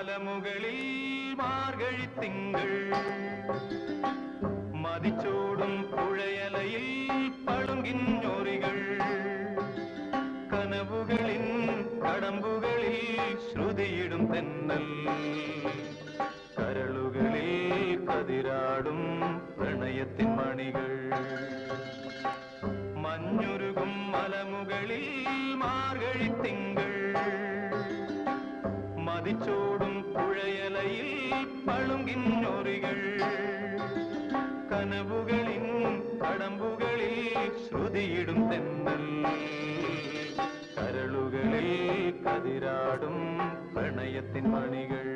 മലമുകളിൽ മാർഗഴി തിങ്കൾ മതിച്ചോടും പുഴയലയിൽ പളുങ്കിഞ്ഞോറികൾ കനവുകളിൻ കടമ്പുകളിൽ ശ്രുതിയിടും തെന്നൽ കരളുകളിൽ കതിരാടും പ്രണയത്തിൻ മണികൾ മഞ്ഞുരുകും മലമുകളിൽ മാർഗഴി തിങ്കൾ മതിച്ചോടും പുഴയലയിൽ പളുങ്കിഞ്ഞോറികൾ കനവുകളിൻ കടമ്പുകളിൽ ശ്രുതിയിടും തെന്നൽ കരളുകളിൽ കതിരാടും പ്രണയത്തിൻ മണികൾ